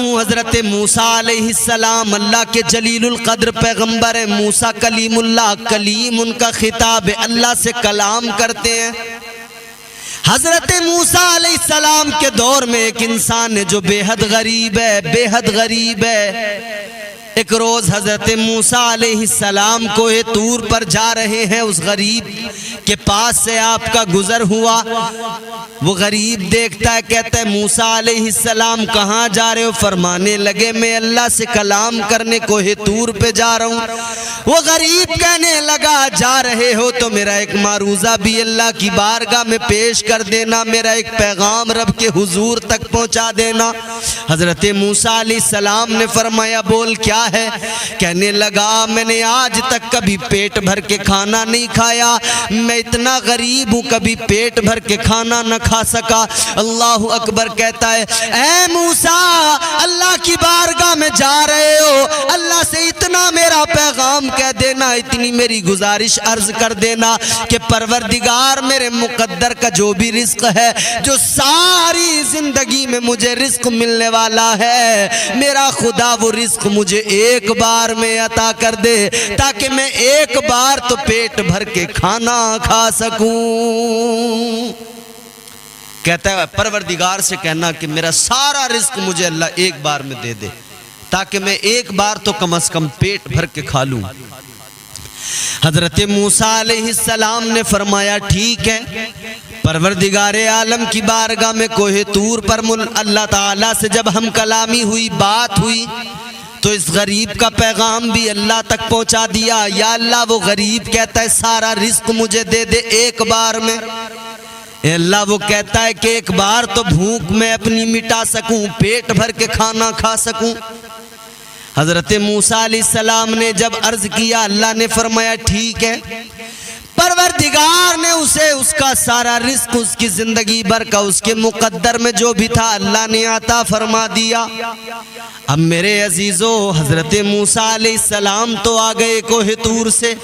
हूँ हज़रत मूसा अलैहिस्सलाम अल्लाह के जलीलुल क़द्र पैगम्बर है। मूसा कलीमुल्लाह, कलीम उनका खिताब है, अल्लाह से कलाम करते हैं। हज़रत मूसा अलैहिस्सलाम के दौर में एक इंसान है जो बेहद गरीब है, बेहद गरीब है। एक रोज़ हज़रत मूसा अलैहिस्सलाम कोहे तूर पर जा रहे हैं, उस गरीब के पास से आपका गुज़र हुआ। वो गरीब देखता है, कहता है मूसा अलैहिस्सलाम कहाँ जा रहे हो? फरमाने लगे मैं अल्लाह से कलाम करने कोहे तूर पे जा रहा हूँ। वो गरीब कहने लगा जा रहे हो तो मेरा एक मारूज़ा भी अल्लाह की बारगाह में पेश कर देना, मेरा एक पैगाम रब के हुजूर तक पहुँचा देना। हज़रत मूसा अलैहिस्सलाम ने फरमाया बोल क्या है? कहने लगा मैंने आज तक कभी पेट भर के खाना नहीं खाया, मैं इतना गरीब हूँ कभी पेट भर के खाना न खा सका। अल्लाह अकबर। कहता है ऐ मूसा अल्लाह की बारगाह में जा रहे हो, अल्लाह से इतना मेरा पैगाम कह देना, इतनी मेरी गुजारिश अर्ज कर देना कि परवरदिगार मेरे मुकद्दर का जो भी रिस्क है, जो सारी जिंदगी में मुझे रिस्क मिलने वाला है, मेरा खुदा वो रिस्क मुझे एक बार में अता कर दे ताकि मैं एक बार तो पेट भर के खाना खा सकूं। कहता है परवरदिगार से कहना कि मेरा सारा रिस्क मुझे अल्लाह एक बार में दे दे ताकि मैं एक बार तो कम से कम पेट भर के खा लूं। हजरत मूसा अलैहिस्सलाम ने फरमाया ठीक है। परवरदिगारे आलम की बारगाह में कोहे तूर पर अल्लाह ताला से जब हम कलामी हुई, बात हुई, तो इस गरीब का पैगाम भी अल्लाह तक पहुंचा दिया। या अल्लाह वो गरीब कहता है सारा रिस्क मुझे दे दे एक बार में। अल्लाह वो कहता है कि एक बार तो भूख मैं अपनी मिटा सकूं, पेट भर के खाना खा सकूं। हजरत मूसा अलैहिस्सलाम ने जब अर्ज किया, अल्लाह ने फरमाया ठीक है। परवरदिगार ने उसे उसका सारा रिस्क उसकी जिंदगी भर का उसके मुकद्दर में जो भी था अल्लाह ने अता फरमा दिया। अब मेरे अजीजों हजरत मूसा अलैहिस्सलाम तो आ गए कोहे तूर से।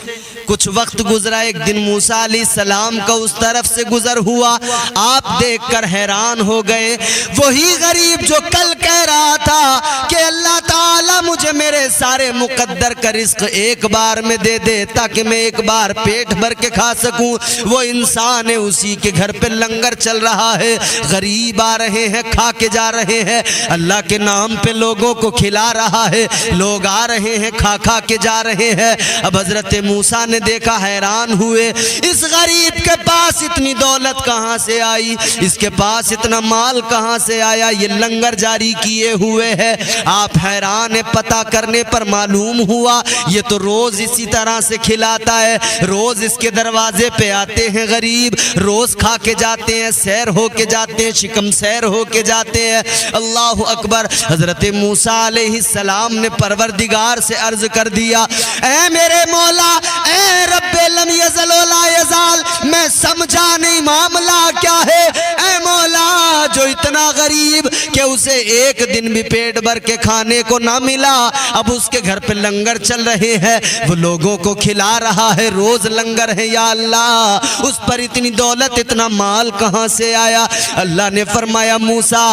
कुछ वक्त गुजरा, एक दिन मूसा अलैहिस्सलाम का उस तरफ से गुजर हुआ। आप देखकर हैरान हो गए, वही गरीब जो कल कह रहा था कि अल्लाह ताला मुझे मेरे सारे मुकद्दर का रिस्क एक बार में दे दे ताकि मैं एक बार पेट भर के खा सकूं, वो इंसान है, उसी के घर पे लंगर चल रहा है। गरीब आ रहे हैं, खा के जा रहे हैं, अल्लाह के नाम पे लोगों को खिला रहा है, लोग आ रहे हैं, खा खा के जा रहे हैं। अब हजरत मूसा ने देखा, हैरान हुए, इस गरीब के पास इतनी दौलत कहां से आई, इसके पास इतना माल कहां से आया, ये लंगर जारी किए हुए है। आप हैरान है, पता करने पर मालूम हुआ ये तो रोज इसी तरह से खिलाता है, रोज इसके दरवाजे पे आते हैं गरीब, रोज खा के जाते हैं, सैर हो के जाते हैं, शिकम सैर हो के जाते हैं। अल्लाह अकबर। हजरत मूसा अलैहिस्सलाम ने परवरदिगार से अर्ज कर दिया, ऐ मेरे मौला, ऐ रब्बे लम यज़ल व ला यज़ाल, मैं समझा नहीं मामला क्या है। ऐ मौला, जो इतना गरीब कि उसे एक दिन भी पेट भर के खाने को ना मिला, अब उसके घर पे लंगर चल रहे हैं, वो लोगों को खिला रहा है, रोज लंगर है। या अल्लाह, उस पर इतनी दौलत, इतना माल कहां से आया? अल्लाह ने फरमाया मूसा,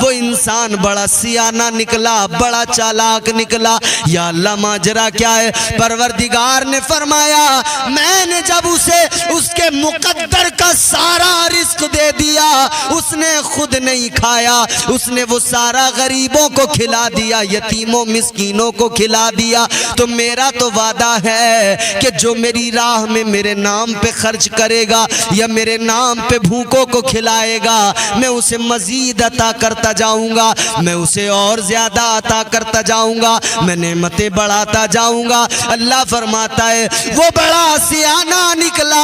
वो इंसान बड़ा सियाना निकला, बड़ा चालाक निकला। या अल्लाह, माजरा क्या है? परवरदिगार ने फरमाया, मैंने जब उसे उसके मुकद्दर का सारा रिस्क दे दिया, उसने खुद नहीं खाया, उसने वो सारा गरीबों को खिला दिया, यतीमों मिस्कीनों को खिला दिया। तो मेरा तो वादा है कि जो मेरी राह में मेरे नाम पे खर्च करेगा या मेरे नाम पे भूखों को खिलाएगा, मैं उसे मजीद अता करता जाऊंगा, मैं उसे और ज्यादा अता करता जाऊंगा, मैं नेमतें बढ़ाता जाऊंगा। अल्लाह फरमाता है, वो बड़ा सियाना निकला,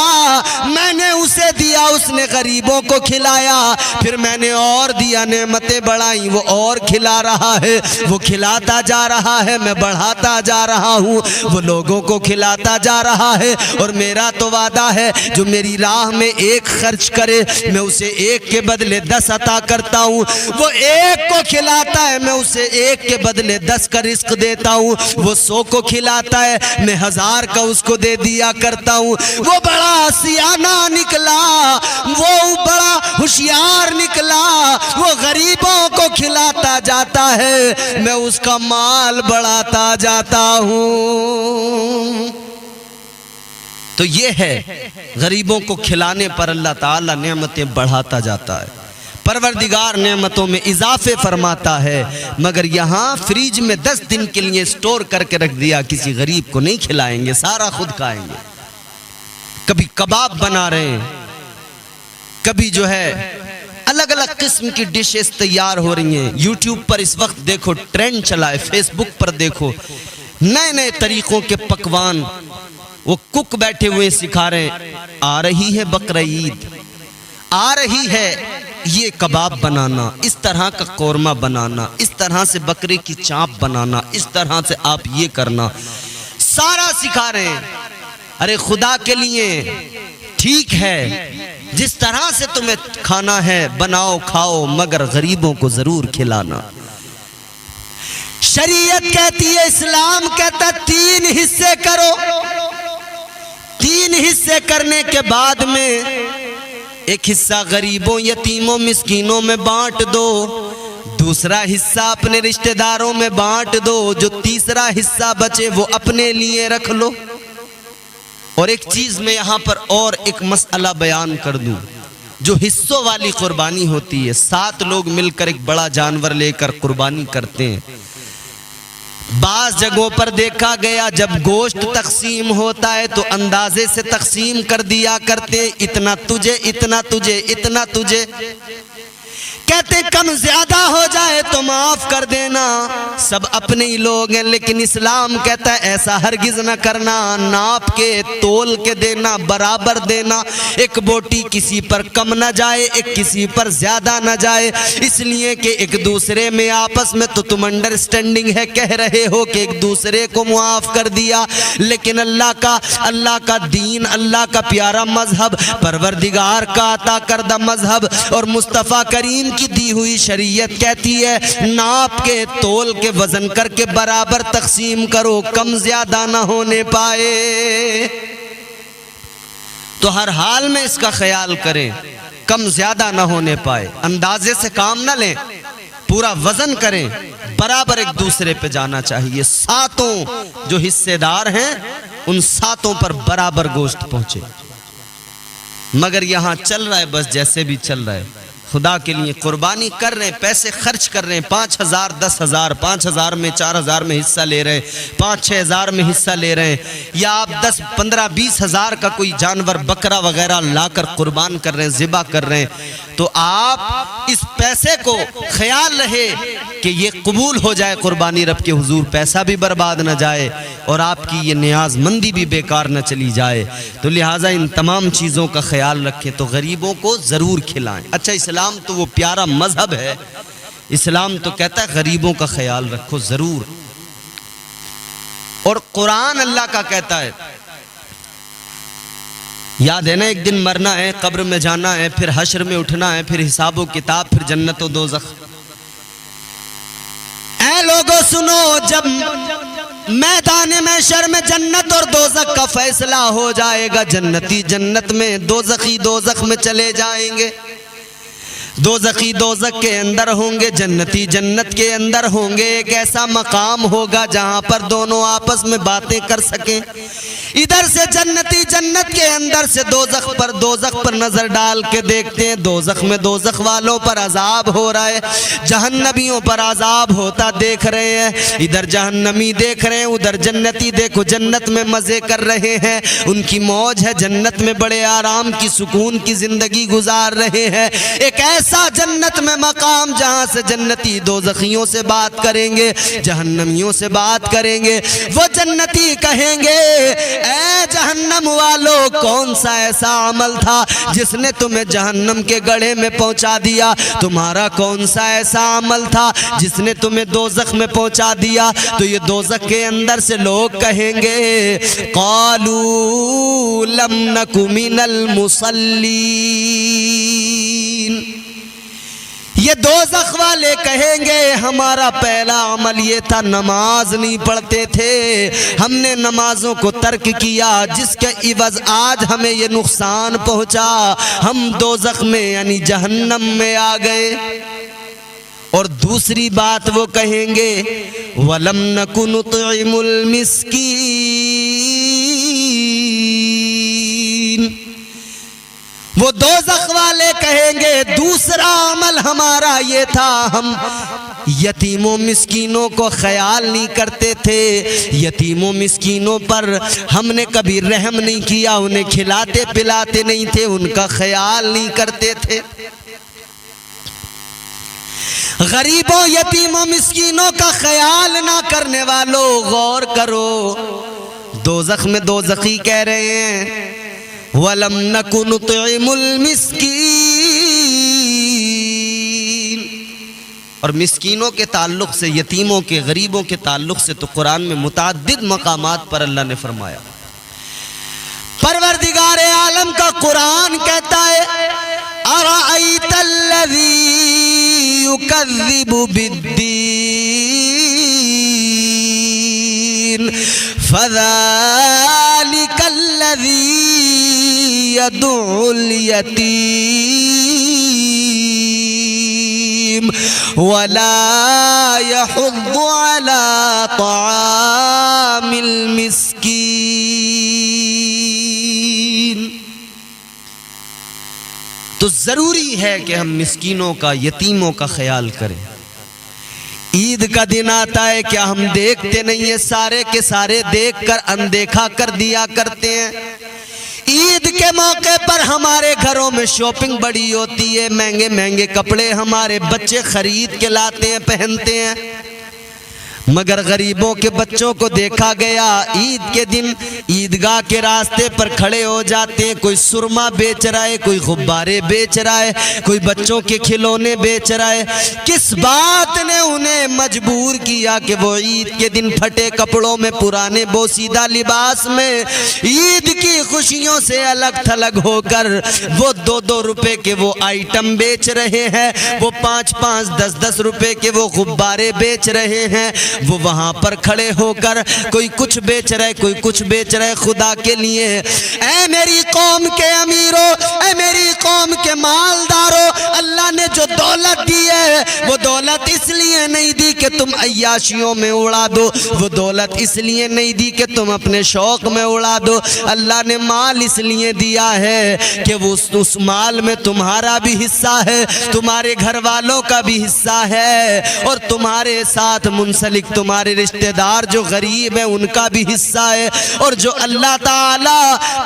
मैंने उसे दिया, उसने गरीबों को खिलाया, फिर मैंने और दिया, नेमतें बढ़ाई, वो और खिला रहा है, वो खिलाता जा रहा है, मैं बढ़ाता जा रहा हूँ, वो लोगों को खिलाता जा रहा है। और मेरा तो वादा है, जो मेरी राह में एक खर्च करे, मैं उसे एक के बदले 10 अता करता हूँ। वो एक को खिलाता है, मैं उसे एक के बदले 10 का रिस्क देता हूँ। वो 100 को खिलाता है, मैं 1000 का उसको दे दिया करता हूँ। वो बड़ा सियाना निकला, वो बड़ा होशियार निकला, वो गरीबों को खिलाता बढ़ाता जाता है, मैं उसका माल बढ़ाता जाता हूं। तो ये है, गरीबों को खिलाने पर अल्लाह ताला नेमतें बढ़ाता जाता है, परवरदिगार नेमतों में इजाफे फरमाता है। मगर यहाँ फ्रिज में 10 दिन के लिए स्टोर करके रख दिया, किसी गरीब को नहीं खिलाएंगे, सारा खुद खाएंगे। कभी कबाब बना रहे हैं, कभी जो है अलग अलग किस्म की डिशेस तैयार हो रही हैं। यूट्यूब पर इस वक्त देखो ट्रेंड चला है, फेसबुक पर देखो नए नए तरीकों के पकवान वो कुक बैठे हुए सिखा रहे हैं। आ रही है बकरा ईद, आ रही है ये कबाब बनाना, इस तरह का कौरमा बनाना, इस तरह से बकरे की चाप बनाना, इस तरह से आप ये करना, सारा सिखा रहे हैं। अरे खुदा के लिए ठीक है, जिस तरह से तुम्हें खाना है बनाओ खाओ, मगर गरीबों को जरूर खिलाना। शरीयत कहती है, इस्लाम कहता 3 हिस्से करो, 3 हिस्से करने के बाद में एक हिस्सा गरीबों यतीमों मिस्कीनों में बांट दो, दूसरा हिस्सा अपने रिश्तेदारों में बांट दो, जो तीसरा हिस्सा बचे वो अपने लिए रख लो। और एक चीज मैं यहां पर और एक मसला बयान कर दूं, जो हिस्सों वाली कुर्बानी होती है, 7 लोग मिलकर एक बड़ा जानवर लेकर कुर्बानी करते हैं। बास जगहों पर देखा गया जब गोश्त तकसीम होता है तो अंदाजे से तकसीम कर दिया करते, इतना तुझे, इतना तुझे, इतना तुझे। कहते कम ज्यादा हो जाए तो माफ कर देना, सब अपने ही लोग हैं। लेकिन इस्लाम कहता है ऐसा हरगिज न करना, नाप के तोल के देना, बराबर देना। एक बोटी किसी पर कम न जाए, एक किसी पर ज्यादा न जाए, इसलिए कि एक दूसरे में आपस में तो तुम अंडरस्टैंडिंग है, कह रहे हो कि एक दूसरे को मुआफ कर दिया। लेकिन अल्लाह का दीन, अल्लाह का प्यारा मजहब, परवरदिगार का अता करदा मजहब और मुस्तफ़ा करीम की दी हुई शरीयत कहती है नाप के तोल के वजन करके बराबर तकसीम करो, कम ज्यादा ना होने पाए। तो हर हाल में इसका ख्याल करें, कम ज्यादा ना होने पाए, अंदाजे से काम ना लें, पूरा वजन करें, बराबर एक दूसरे पे जाना चाहिए। 7 जो हिस्सेदार हैं उन 7 पर बराबर गोश्त पहुंचे। मगर यहां चल रहा है बस जैसे भी चल रहा है, खुदा के लिए कुर्बानी कर रहे हैं, पैसे खर्च कर रहे हैं, 5,000 10,000, 5,000 में 4,000 में हिस्सा ले रहे हैं, 5-6 हज़ार में हिस्सा ले रहे हैं, या आप 10, 15, 20 हज़ार का कोई जानवर बकरा वगैरह लाकर कुर्बान कर रहे हैं, ज़िबा कर रहे हैं, तो आप इस पैसे को ख्याल रहे कि ये कबूल हो जाए कुर्बानी रब के हुजूर, पैसा भी बर्बाद न जाए और आपकी ये नियाजमंदी भी बेकार न चली जाए। तो लिहाजा इन तमाम चीज़ों का ख्याल रखें, तो गरीबों को ज़रूर खिलाएं। अच्छा, इस्लाम तो वो प्यारा मजहब है, इस्लाम तो कहता है गरीबों का ख्याल रखो ज़रूर। और कुरान अल्लाह का कहता है, याद है ना, एक दिन मरना है, कब्र में जाना है, फिर हश्र में उठना है, फिर हिसाब व किताब, फिर जन्नत व दोज़ख। ऐ लोगों सुनो, जब मैदान महशर में जन्नत और दोज़ख का फैसला हो जाएगा, जन्नती जन्नत में, दोज़खी दोज़ख में चले जाएंगे, दोज़खी दोज़ख के अंदर होंगे, जन्नती जन्नत के अंदर होंगे। एक ऐसा मकाम होगा जहां पर दोनों आपस में बातें कर सकें। इधर से जन्नती जन्नत के अंदर से दोज़ख पर नजर डाल के देखते हैं, दोज़ख में दोज़ख वालों पर अजाब हो रहा है, जहन्नमियों पर अजाब होता देख रहे हैं। इधर जहन्नमी देख रहे हैं, उधर जन्नती देखो जन्नत में मजे कर रहे हैं, उनकी मौज है, जन्नत में बड़े आराम की सुकून की जिंदगी गुजार रहे हैं। एक ऐसा जन्नत में मकाम जहां से जन्नती दोज़खियों से बात करेंगे, जहन्नमियों से बात करेंगे। वो जन्नती कहेंगे ऐ जहन्नम वालों, कौन सा ऐसा अमल था जिसने तुम्हें जहन्नम के गड्ढे में पहुंचा दिया? तुम्हारा कौन सा ऐसा अमल था जिसने तुम्हें दोज़ख में पहुंचा दिया? तो ये दोज़ख के अंदर से लोग कहेंगे क़ालू लम नकु मिनल मुसल्लीन। ये दोज़ख वाले कहेंगे हमारा पहला अमल ये था, नमाज नहीं पढ़ते थे, हमने नमाजों को तर्क किया, जिसके इवज़ आज हमें ये नुकसान पहुंचा, हम दोज़ख में यानी जहन्नम में आ गए। और दूसरी बात वो कहेंगे वलम नकु नुतइमुल मिस्कीन। वो दोज़ख वाले कहेंगे दूसरा अमल हमारा ये था, हम यतीमों मिस्कीनों को ख्याल नहीं करते थे, यतीमों मिस्कीनों पर हमने कभी रहम नहीं किया, उन्हें खिलाते पिलाते नहीं थे, उनका ख्याल नहीं करते थे। गरीबों यतीमों मिस्कीनों का ख्याल ना करने वालों गौर करो, दोज़ख में दोज़खी कह रहे हैं वलम नकु नुतइमुल मिस्कीन। और मिस्कीनों के ताल्लुक से, यतीमों के गरीबों के ताल्लुक से तो कुरान में मुताद्दिद मकामात पर अल्लाह ने फरमाया। परवरदिगार आलम का कुरान कहता है अराअयतल्लज़ी युकज़्ज़िबु बिद्दीन फ़ज़ालिकल्लज़ी यदउल यतीम वला यहुद्दु अला तआमिल मिस्कीन। तो जरूरी है कि हम मिस्कीनों का, यतीमों का ख्याल करें। ईद का दिन आता है, क्या हम देखते नहीं है? सारे के सारे देखकर अनदेखा कर दिया करते हैं। ईद के मौके पर हमारे घरों में शॉपिंग बड़ी होती है, महंगे महंगे कपड़े हमारे बच्चे खरीद के लाते हैं, पहनते हैं, मगर गरीबों के बच्चों को देखा गया ईद के दिन ईदगाह के रास्ते पर खड़े हो जाते हैं। कोई सुरमा बेच रहा है, कोई गुब्बारे बेच रहा है, कोई बच्चों के खिलौने बेच रहा है। किस बात ने उन्हें मजबूर किया कि वो ईद के दिन फटे कपड़ों में, पुराने बोसीदा लिबास में, ईद की खुशियों से अलग थलग होकर वो 2-2 रुपए के वो आइटम बेच रहे हैं, वो 5-5, 10-10 रुपए के वो गुब्बारे बेच रहे हैं। वो वहां पर खड़े होकर कोई कुछ बेच रहे, कोई कुछ बेच रहे। खुदा के लिए ऐ मेरी कौम के अमीरों, ऐ मेरी कौम के मालदारों, अल्लाह ने जो दौलत दी है वो दौलत इसलिए नहीं दी कि तुम अय्याशियों में उड़ा दो, वो दौलत इसलिए नहीं दी कि तुम अपने शौक में उड़ा दो। अल्लाह ने माल इसलिए दिया है कि वो उस माल में तुम्हारा भी हिस्सा है, तुम्हारे घर वालों का भी हिस्सा है, और तुम्हारे साथ मुंसलिक तुम्हारे रिश्तेदार जो गरीब है उनका भी हिस्सा है। और जो अल्लाह ताला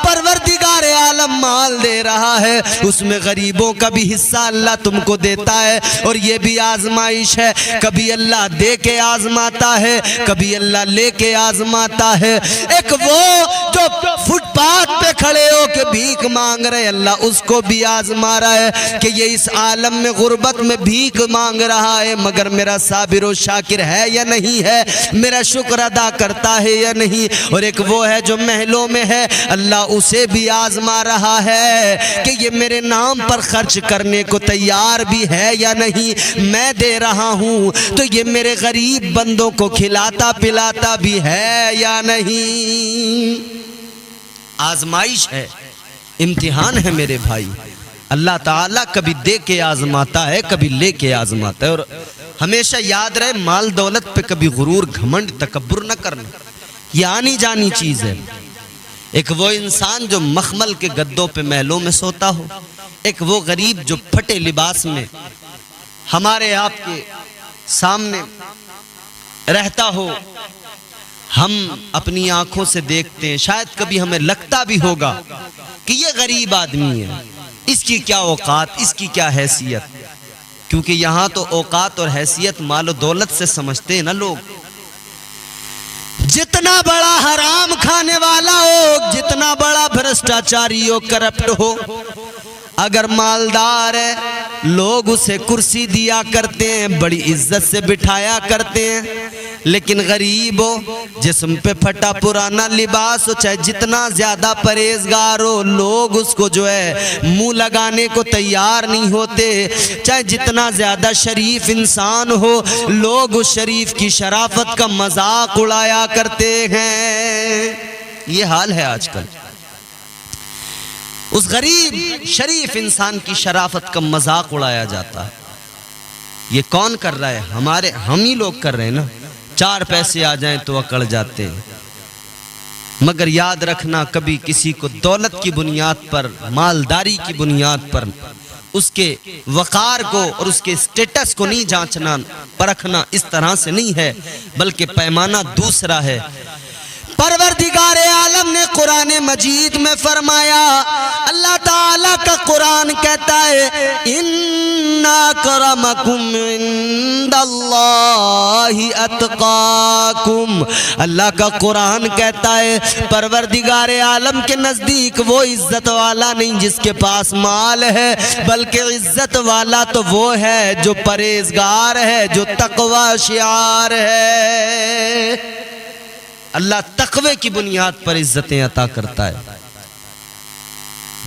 परवरदिगार आलम माल दे रहा है उसमें गरीबों का भी हिस्सा अल्लाह तुमको देता है। और ये भी आजमाइश है, कभी अल्लाह दे के आजमाता है, कभी अल्लाह लेके आजमाता है। एक वो जो फुटपाथ पे खड़े हो के भीख मांग रहे, अल्लाह उसको भी आजमा रहा है कि ये इस आलम में गुर्बत में भीख मांग रहा है, मगर मेरा साबिर और शाकिर है या नहीं है, मेरा शुक्र अदा करता है या नहीं। और एक वो है जो महलों में है, अल्लाह उसे भी आजमा रहा है कि ये मेरे नाम पर खर्च करने को तैयार भी है या नहीं। मैं दे रहा हूं तो ये मेरे गरीब बंदों को खिलाता पिलाता भी है या नहीं। आजमाइश है, इम्तिहान है मेरे भाई। अल्लाह ताला कभी दे के आजमाता है, कभी ले के आजमाता है। और हमेशा याद रहे, माल दौलत पे कभी गुरूर घमंड तकब्बुर न करना, ये आनी जानी चीज है। एक वो इंसान जो मखमल के गद्दों पे महलों में सोता हो, एक वो गरीब जो फटे लिबास में हमारे आपके सामने रहता हो। हम अपनी आंखों से देखते हैं, शायद कभी हमें लगता भी होगा कि ये गरीब आदमी है, इसकी क्या औकात, इसकी क्या हैसियत, क्योंकि यहाँ तो औकात और हैसियत मालो दौलत से समझते हैं ना लोग। जितना बड़ा हराम खाने वाला हो, जितना बड़ा भ्रष्टाचारी हो, करप्ट हो, अगर मालदार है लोग उसे कुर्सी दिया करते हैं, बड़ी इज्जत से बिठाया करते हैं। लेकिन गरीब हो, जिस्म पे फटा पुराना लिबास हो, चाहे जितना ज्यादा परहेजगार हो, लोग उसको जो है मुंह लगाने को तैयार नहीं होते। चाहे जितना ज्यादा शरीफ इंसान हो, लोग उस शरीफ की शराफत का मजाक उड़ाया करते हैं। ये हाल है आजकल। उस गरीब शरीफ इंसान की शराफत का मजाक उड़ाया जाता है। ये कौन कर रहा है? हम ही लोग कर रहे हैं ना। 4 पैसे आ जाएं तो अकड़ जाते हैं। मगर याद रखना, कभी किसी को दौलत की बुनियाद पर, मालदारी की बुनियाद पर उसके वकार को और उसके स्टेटस को नहीं जांचना परखना इस तरह से नहीं है, बल्कि पैमाना दूसरा है। परवरदिगार आलम ने कुरान मजीद में फरमाया, अल्लाह ताला का कुरान कहता है, इन्ना करमकुम इंदल्लाहि अतकाकुम। अल्लाह का कुरान कहता है परवरदिगार आलम के नजदीक वो इज्जत वाला नहीं जिसके पास माल है, बल्कि इज्जत वाला तो वो है जो परहेजगार है, जो तकवा शियार है। अल्लाह तकवे की बुनियाद पर इज्जतें अता करता है।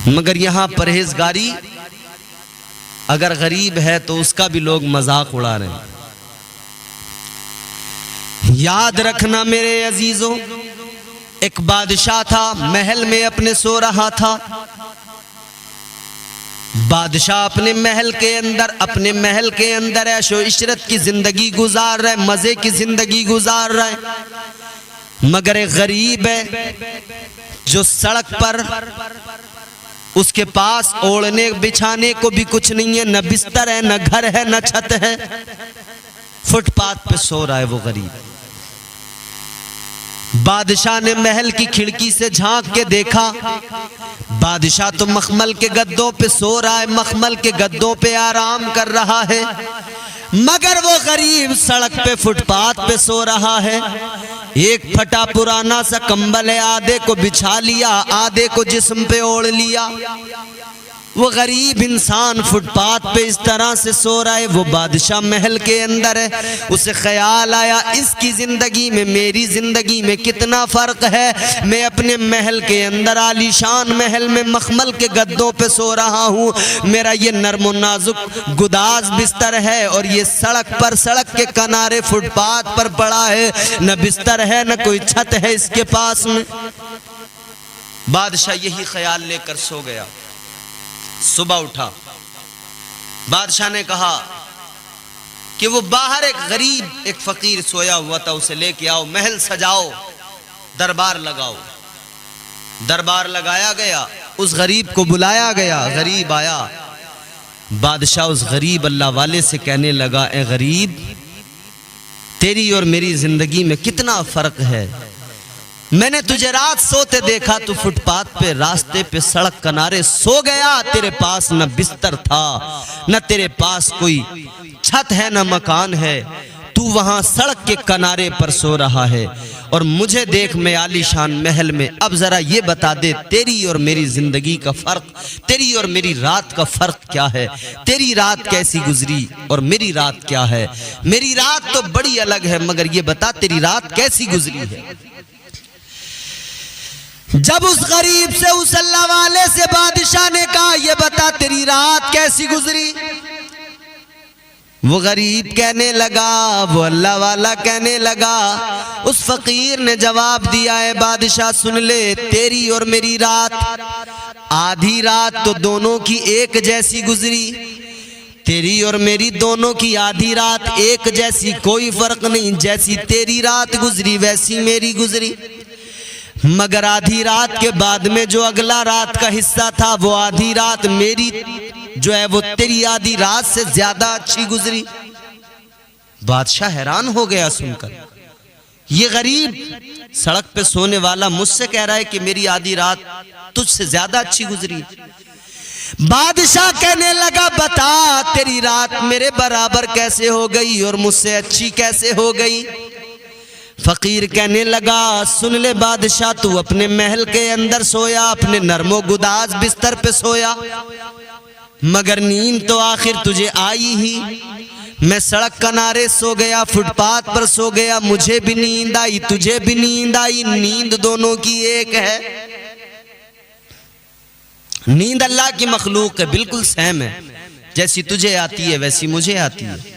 मगर यहां परहेजगारी, अगर गरीब है तो उसका भी लोग मजाक उड़ा रहे हैं। याद रखना मेरे अजीजों, एक बादशाह था, महल में अपने सो रहा था। बादशाह अपने महल के अंदर ऐशो इशरत की जिंदगी गुजार रहा है, मजे की जिंदगी गुजार रहा है। मगर एक गरीब है जो सड़क पर, उसके पास ओढ़ने बिछाने को भी कुछ नहीं है, न बिस्तर है, न घर है, न छत है, फुटपाथ पे सो रहा है वो गरीब। बादशाह ने महल की खिड़की से झांक के देखा, बादशाह तो मखमल के गद्दों पे सो रहा है, मखमल के गद्दों पे आराम कर रहा है, मगर वो गरीब सड़क पे फुटपाथ पे सो रहा है। एक फटा पुराना सा कंबल है, आधे को बिछा लिया, आधे को जिस्म पे ओढ़ लिया। वो गरीब इंसान फुटपाथ पे इस तरह से सो रहा है, वो बादशाह महल के अंदर है। उसे ख्याल आया, इसकी जिंदगी में मेरी जिंदगी में कितना फर्क है। मैं अपने महल के अंदर, आलीशान महल में मखमल के गद्दों पे सो रहा हूँ, मेरा ये नर्म नाजुक गुदाज बिस्तर है, और ये सड़क पर, सड़क के किनारे फुटपाथ पर पड़ा है, न बिस्तर है, न कोई छत है इसके पास में। बादशाह यही ख्याल लेकर सो गया। सुबह उठा, बादशाह ने कहा कि वो बाहर एक गरीब, एक फकीर सोया हुआ था, उसे लेके आओ, महल सजाओ, दरबार लगाओ। दरबार लगाया गया, उस गरीब को बुलाया गया, गरीब आया। बादशाह उस गरीब अल्लाह वाले से कहने लगा, ए गरीब, तेरी और मेरी जिंदगी में कितना फर्क है। मैंने तुझे रात सोते देखा, तू फुटपाथ पे, रास्ते पे, सड़क किनारे सो गया। तेरे पास न बिस्तर था, न तेरे पास कोई छत है, न मकान है। तू वहां सड़क के किनारे पर सो रहा है, और मुझे देख, मैं आलीशान महल में। अब जरा ये बता दे, तेरी और मेरी जिंदगी का फर्क, तेरी और मेरी रात का फर्क क्या है? तेरी रात कैसी गुजरी और मेरी रात क्या है? मेरी रात तो बड़ी अलग है, मगर ये बता तेरी रात कैसी गुजरी है। जब उस गरीब से, उस अल्लाह वाले से बादशाह ने कहा, ये बता तेरी रात कैसी गुजरी, वो गरीब कहने लगा, वो अल्लाह वाला कहने लगा, उस फकीर ने जवाब दिया है, बादशाह सुन ले, तेरी और मेरी रात, आधी रात तो दोनों की एक जैसी गुजरी। तेरी और मेरी दोनों की आधी रात एक जैसी, कोई फर्क नहीं। जैसी तेरी रात गुजरी वैसी मेरी गुजरी। मगर आधी रात के बाद में जो अगला रात का हिस्सा था, वो आधी रात मेरी जो है वो तेरी आधी रात से ज्यादा अच्छी गुजरी। बादशाह हैरान हो गया सुनकर, ये गरीब सड़क पे सोने वाला मुझसे कह रहा है कि मेरी आधी रात तुझसे ज्यादा अच्छी गुजरी। बादशाह कहने लगा, बता तेरी रात मेरे बराबर कैसे हो गई और मुझसे अच्छी कैसे हो गई। फकीर कहने लगा, सुन ले बादशाह, तू अपने महल के अंदर सोया, अपने नरमो गुदाज बिस्तर पे सोया, मगर नींद तो आखिर तुझे आई ही। मैं सड़क किनारे सो गया, फुटपाथ पर सो गया, मुझे भी नींद आई, तुझे भी नींद आई, नींद दोनों की एक है। नींद अल्लाह की मखलूक है, बिल्कुल सेम है, जैसी तुझे आती है वैसी मुझे आती है।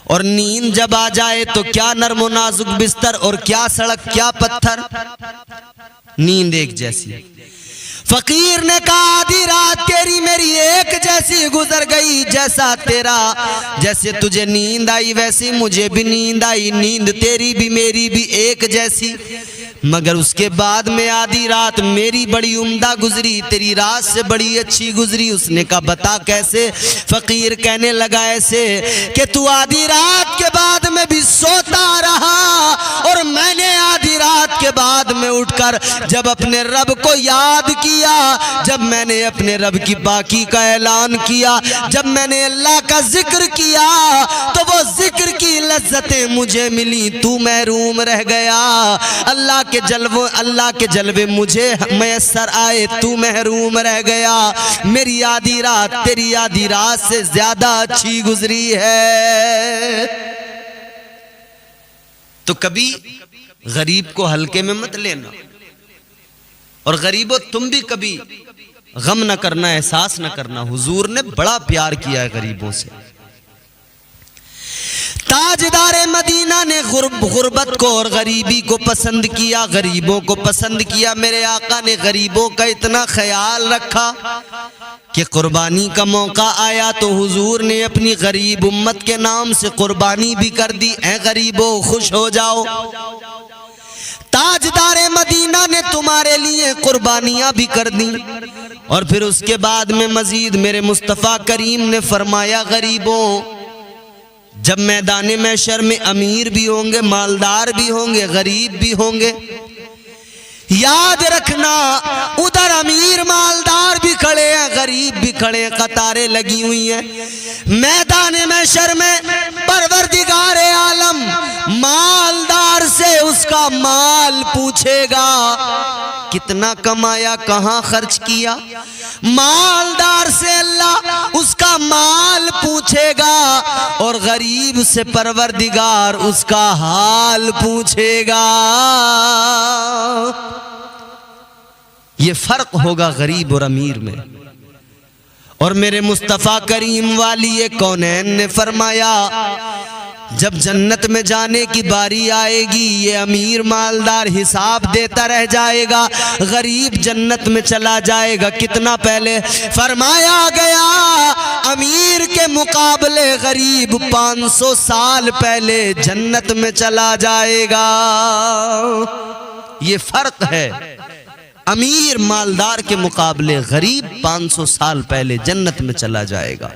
और नींद जब आ जाए तो क्या नरमो नाजुक बिस्तर और क्या सड़क, क्या पत्थर, नींद एक जैसी। फकीर ने कहा आधी रात तेरी मेरी एक जैसी गुजर गई, जैसा तेरा जैसे तुझे नींद आई वैसी मुझे भी नींद आई, नींद तेरी भी मेरी भी एक जैसी, मगर उसके बाद में आधी रात मेरी बड़ी उम्दा गुजरी, तेरी रात से बड़ी अच्छी गुजरी। उसने कहा बता कैसे? फकीर कहने लगा ऐसे कि तू आधी रात के बाद में भी सोता रहा और मैंने आधी रात के बाद में उठकर जब अपने रब को याद किया, जब मैंने अपने रब की बाकी का ऐलान किया, जब मैंने अल्लाह का जिक्र किया तो वो जिक्र की लज्जतें मुझे मिली, तू महरूम रह गया। अल्लाह के जलवे मुझे मैसर आए, तू महरूम रह गया। मेरी आधी रात तेरी आधी रात से ज्यादा अच्छी गुजरी है। तो कभी गरीब को हल्के में मत लेना, और गरीबों तुम भी कभी गम न करना, एहसास न करना। हुजूर ने बड़ा प्यार किया है गरीबों से। ताजदारे मदीना ने गुर्बत को और गरीबी को पसंद किया, गरीबों को पसंद किया। मेरे आका ने गरीबों का इतना ख्याल रखा कि कुर्बानी का मौका आया तो हुजूर ने अपनी गरीब उम्मत के नाम से कुर्बानी भी कर दी। ऐ गरीबों खुश हो जाओ, ताजदारे मदीना ने तुम्हारे लिए कुर्बानियां भी कर दी। और फिर उसके बाद में मजीद मेरे मुस्तफ़ा करीम ने फरमाया गरीबों, जब मैदान महशर में अमीर भी होंगे, मालदार भी होंगे, गरीब भी होंगे, याद रखना उधर अमीर मालदार भी खड़े हैं, गरीब भी खड़े हैं, कतारें लगी हुई हैं। मैदान महशर में परवरदिगार आलम मालदार से उसका माल पूछेगा, कितना कमाया, कहां खर्च किया। मालदार से अल्लाह उसका माल पूछेगा और गरीब से परवरदिगार उसका हाल पूछेगा। ये फर्क होगा गरीब और अमीर में। और मेरे मुस्तफ़ा करीम वाली कौनैन ने फरमाया, जब जन्नत में जाने की बारी आएगी ये अमीर मालदार हिसाब देता रह जाएगा, गरीब जन्नत में चला जाएगा। कितना पहले फरमाया गया, अमीर के मुकाबले गरीब 500 साल पहले जन्नत में चला जाएगा। ये फर्क है, अमीर मालदार के मुकाबले गरीब 500 साल पहले जन्नत में चला जाएगा।